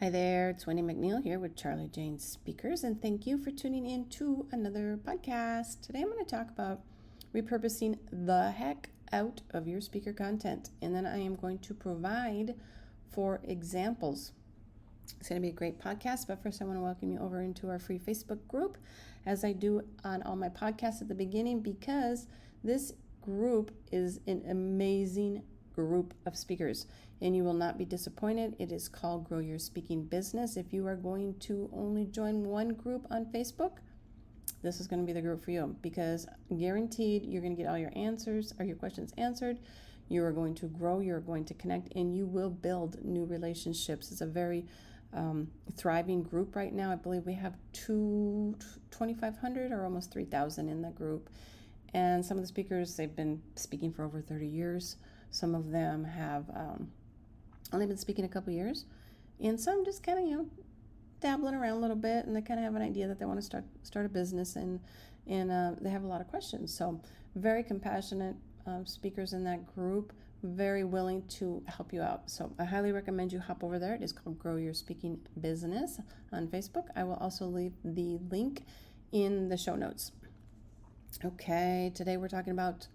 Hi there, it's Wendy McNeil here with Charlie Jane Speakers, and thank you for tuning in to another podcast. Today I'm going to talk about repurposing the heck out of your speaker content, and then I am going to provide 4 examples. It's going to be a great podcast, but first I want to welcome you over into our free Facebook group, as I do on all my podcasts at the beginning, because this group is an amazing group of speakers and you will not be disappointed. It is called Grow Your Speaking Business. If you are going to only join one group on Facebook, this is going to be the group for you, because guaranteed you're going to get all your answers or your questions answered. You are going to grow, you're going to connect, and you will build new relationships. It's a very thriving group right now. I believe we have 2,500 or almost 3,000 in the group. And some of the speakers, they've been speaking for over 30 years. Some of them have only been speaking a couple years, and some just kind of, dabbling around a little bit, and they kind of have an idea that they want to start a business, and they have a lot of questions. So very compassionate speakers in that group, very willing to help you out. So I highly recommend you hop over there. It is called Grow Your Speaking Business on Facebook. I will also leave the link in the show notes. Okay, today we're talking about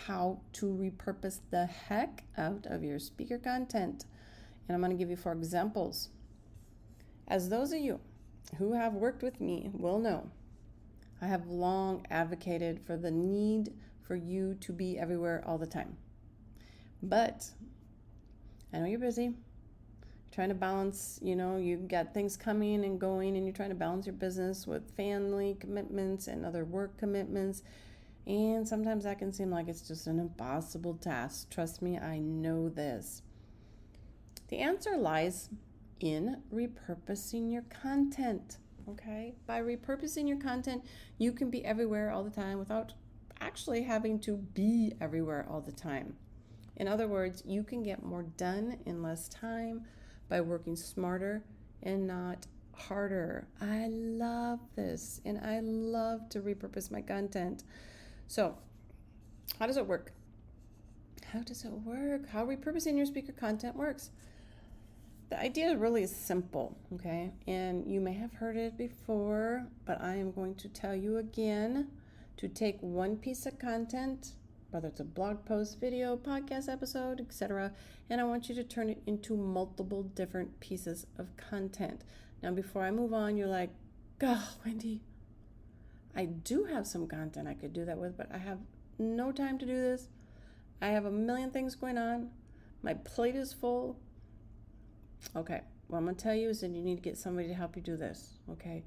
how to repurpose the heck out of your speaker content. And I'm going to give you 4 examples. As those of you who have worked with me will know, I have long advocated for the need for you to be everywhere all the time. But I know you're busy, trying to balance, you got things coming and going, and you're trying to balance your business with family commitments and other work commitments. And sometimes that can seem like it's just an impossible task. Trust me, I know this. The answer lies in repurposing your content, okay? By repurposing your content, you can be everywhere all the time without actually having to be everywhere all the time. In other words, you can get more done in less time by working smarter and not harder. I love this, and I love to repurpose my content. So, how does it work? How repurposing your speaker content works? The idea really is simple, okay? And you may have heard it before, but I am going to tell you again to take one piece of content, whether it's a blog post, video, podcast episode, etc., and I want you to turn it into multiple different pieces of content. Now, before I move on, you're like, "Oh, Wendy, I do have some content I could do that with, but I have no time to do this. I have a million things going on. My plate is full." Okay, what I'm going to tell you is that you need to get somebody to help you do this, okay?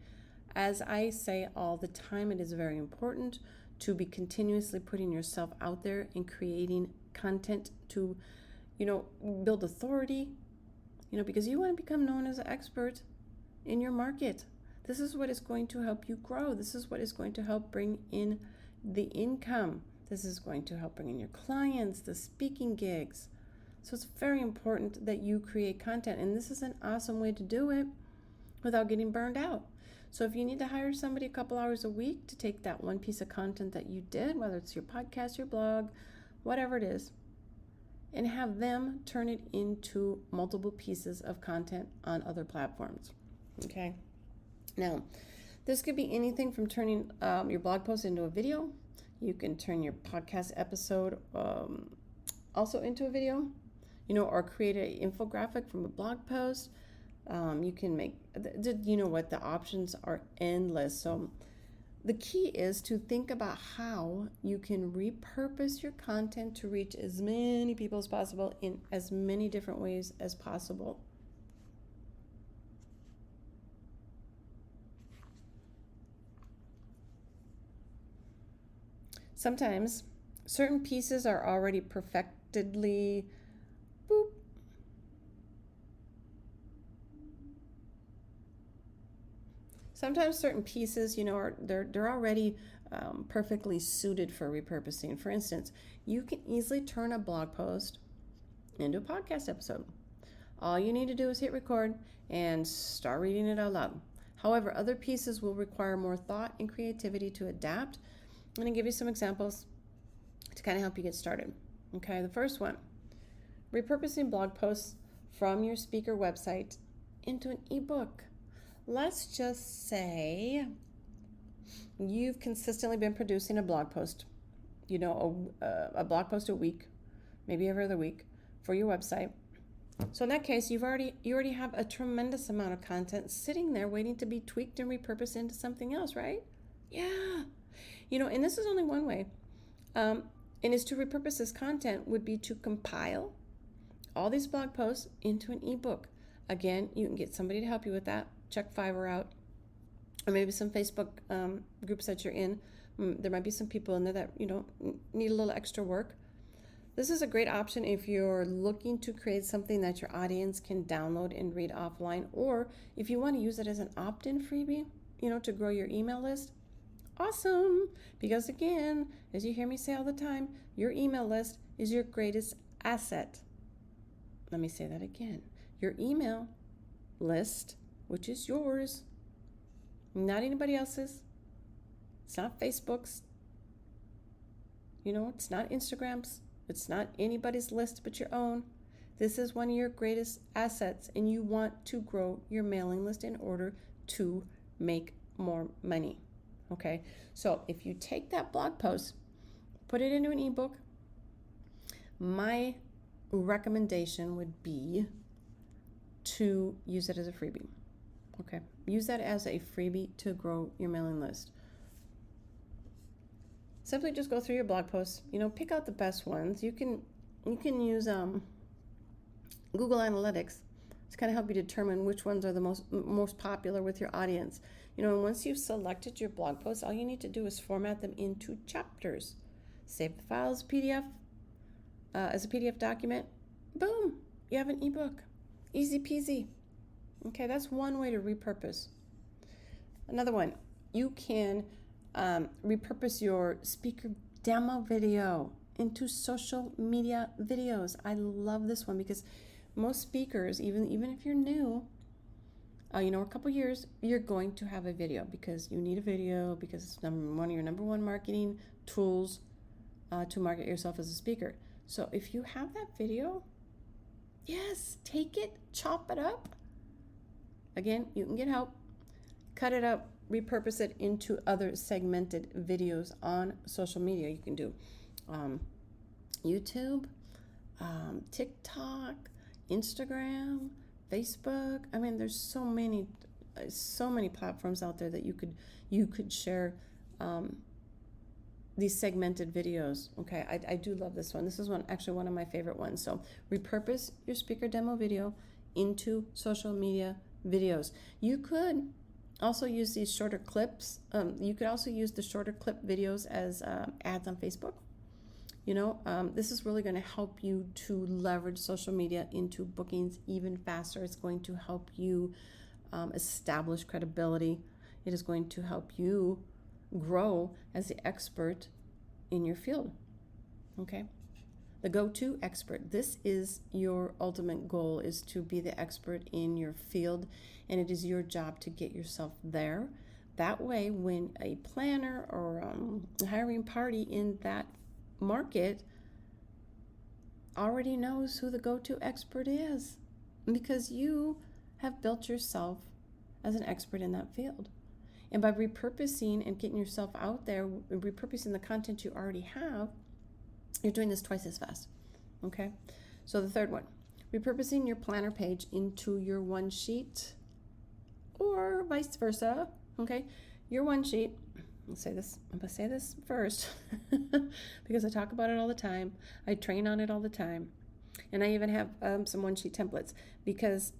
As I say all the time, it is very important to be continuously putting yourself out there and creating content to, build authority, because you want to become known as an expert in your market. This is what is going to help you grow. This is what is going to help bring in the income. This is going to help bring in your clients, the speaking gigs. So it's very important that you create content, and this is an awesome way to do it without getting burned out. So if you need to hire somebody a couple hours a week to take that one piece of content that you did, whether it's your podcast, your blog, whatever it is, and have them turn it into multiple pieces of content on other platforms, okay? Now, this could be anything from turning your blog post into a video. You can turn your podcast episode also into a video, or create an infographic from a blog post. You can make, the options are endless. So the key is to think about how you can repurpose your content to reach as many people as possible in as many different ways as possible. Sometimes certain pieces are already perfectly Sometimes certain pieces, they're already perfectly suited for repurposing. For instance, you can easily turn a blog post into a podcast episode. All you need to do is hit record and start reading it out loud. However, other pieces will require more thought and creativity to adapt. I'm going to give you some examples to kind of help you get started. Okay, the first one, repurposing blog posts from your speaker website into an ebook. Let's just say you've consistently been producing a blog post, a blog post a week, maybe every other week for your website. So in that case, you already have a tremendous amount of content sitting there waiting to be tweaked and repurposed into something else, right? Yeah. And this is only one way. And is to repurpose this content would be to compile all these blog posts into an ebook. Again, you can get somebody to help you with that. Check Fiverr out, or maybe some Facebook groups that you're in. There might be some people in there that need a little extra work. This is a great option if you're looking to create something that your audience can download and read offline, or if you want to use it as an opt-in freebie, to grow your email list. Awesome! Because again, as you hear me say all the time, your email list is your greatest asset. Let me say that again. Your email list, which is yours, not anybody else's. It's not Facebook's. It's not Instagram's. It's not anybody's list but your own. This is one of your greatest assets, and you want to grow your mailing list in order to make more money. Okay, so if you take that blog post, put it into an ebook, my recommendation would be to use it as a freebie. Okay, use that as a freebie to grow your mailing list. Simply just go through your blog posts, pick out the best ones. You can use Google Analytics to kind of help you determine which ones are the most popular with your audience. And once you've selected your blog posts, all you need to do is format them into chapters. Save the file as a PDF document. Boom, you have an ebook. Easy peasy. Okay, that's one way to repurpose. Another one, you can repurpose your speaker demo video into social media videos. I love this one because most speakers, even if you're new, a couple years, you're going to have a video because you need a video because it's one of your number one marketing tools to market yourself as a speaker. So if you have that video, yes, take it, chop it up. Again, you can get help. Cut it up, repurpose it into other segmented videos on social media. You can do YouTube, TikTok, Instagram, Facebook. I mean, there's so many platforms out there that you could share these segmented videos. Okay, I do love this one. This is actually one of my favorite ones. So repurpose your speaker demo video into social media videos. You could also use these shorter clips. You could also use the shorter clip videos as ads on Facebook. This is really going to help you to leverage social media into bookings even faster. It's going to help you establish credibility. It is going to help you grow as the expert in your field. Okay? The go-to expert. This is your ultimate goal, is to be the expert in your field, and it is your job to get yourself there. That way, when a planner or a hiring party in that market already knows who the go-to expert is, because you have built yourself as an expert in that field. And by repurposing and getting yourself out there, repurposing the content you already have, you're doing this twice as fast. Okay? So the third one, repurposing your planner page into your one sheet, or vice versa. Okay? Your one sheet, I'm going to say this first because I talk about it all the time. I train on it all the time. And I even have some one sheet templates, because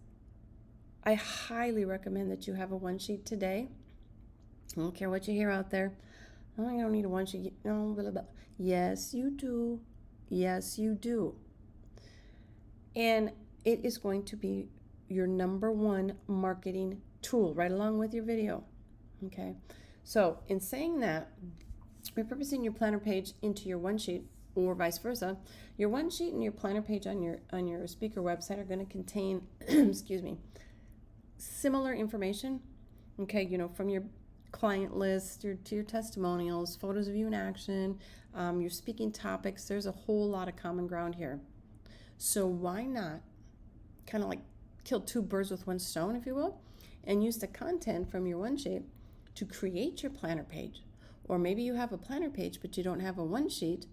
I highly recommend that you have a one sheet today. I don't care what you hear out there. Oh, you don't need a one sheet. No, blah, blah, blah. Yes, you do. Yes, you do. And it is going to be your number one marketing tool right along with your video. Okay? So in saying that, repurposing your planner page into your one sheet, or vice versa, your one sheet and your planner page on your speaker website are going to contain similar information. Okay, from your client list, to your testimonials, photos of you in action, your speaking topics. There's a whole lot of common ground here. So why not kind of like kill two birds with one stone, if you will, and use the content from your one sheet to create your planner page. Or maybe you have a planner page, but you don't have a one sheet.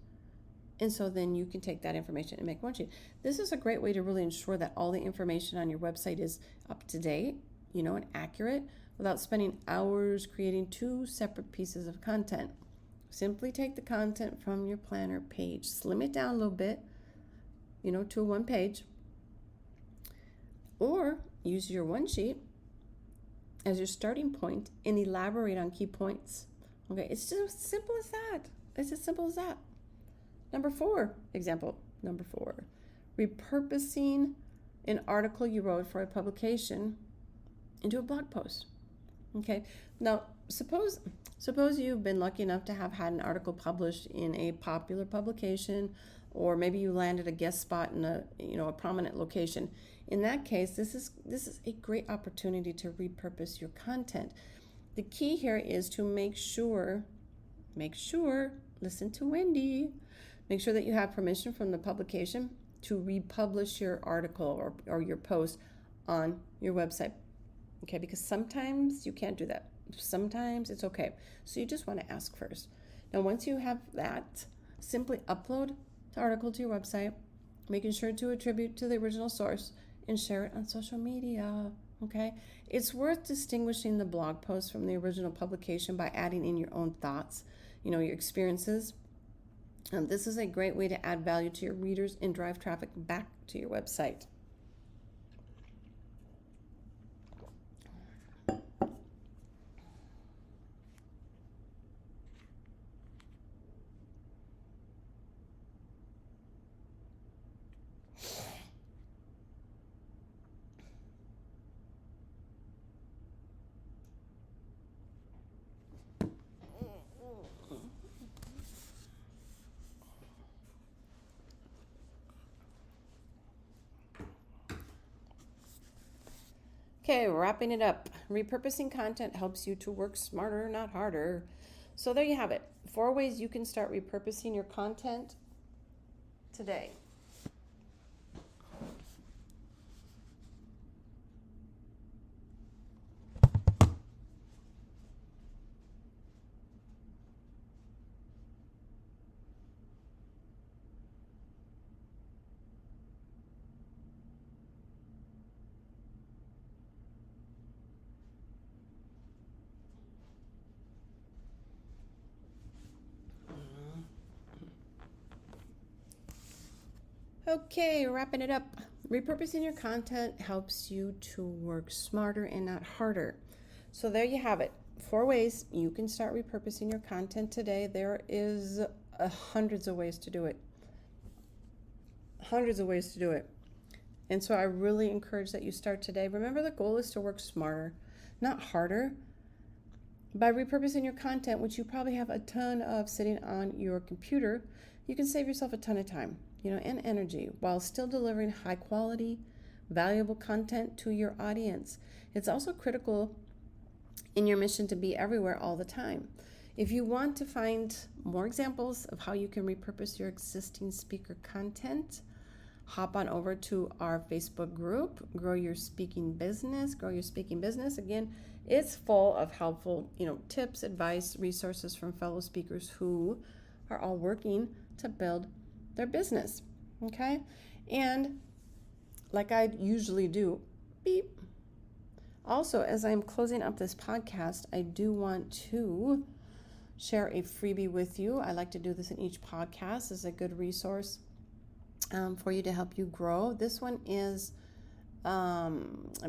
And so then you can take that information and make one sheet. This is a great way to really ensure that all the information on your website is up to date, and accurate without spending hours creating two separate pieces of content. Simply take the content from your planner page, slim it down a little bit, to a one page, or use your one sheet as your starting point and elaborate on key points. Okay, it's just as simple as that. It's as simple as that. Example number 4, repurposing an article you wrote for a publication into a blog post. Okay, now suppose you've been lucky enough to have had an article published in a popular publication, or maybe you landed a guest spot in a prominent location. In that case, this is a great opportunity to repurpose your content. The key here is to make sure, listen to Wendy, make sure that you have permission from the publication to republish your article or your post on your website. Okay, because sometimes you can't do that. Sometimes it's okay. So you just want to ask first. Now, once you have that, simply upload the article to your website, making sure to attribute to the original source and share it on social media. Okay, it's worth distinguishing the blog post from the original publication by adding in your own thoughts, your experiences. This is a great way to add value to your readers and drive traffic back to your website. Okay, wrapping it up. Repurposing content helps you to work smarter, not harder. So there you have it. 4 ways you can start repurposing your content today. Okay, wrapping it up. Repurposing your content helps you to work smarter and not harder. So there you have it. 4 ways you can start repurposing your content today. There is hundreds of ways to do it. And so I really encourage that you start today. Remember, the goal is to work smarter, not harder. By repurposing your content, which you probably have a ton of sitting on your computer, you can save yourself a ton of time, and energy while still delivering high quality, valuable content to your audience. It's also critical in your mission to be everywhere all the time. If you want to find more examples of how you can repurpose your existing speaker content, hop on over to our Facebook group, Grow Your Speaking Business. Again, it's full of helpful, tips, advice, resources from fellow speakers who are all working to build their business. Okay? And like I usually do, beep. Also, as I'm closing up this podcast, I do want to share a freebie with you. I like to do this in each podcast as a good resource for you to help you grow. This one is, I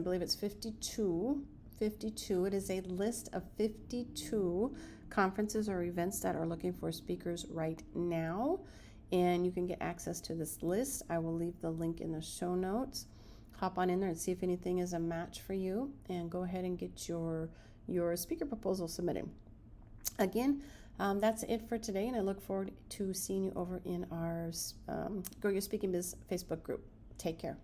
believe it's 52. It is a list of 52 conferences or events that are looking for speakers right now. And you can get access to this list. I will leave the link in the show notes. Hop on in there and see if anything is a match for you, and go ahead and get your speaker proposal submitted. Again, that's it for today, and I look forward to seeing you over in our Grow Your Speaking Biz Facebook group. Take care.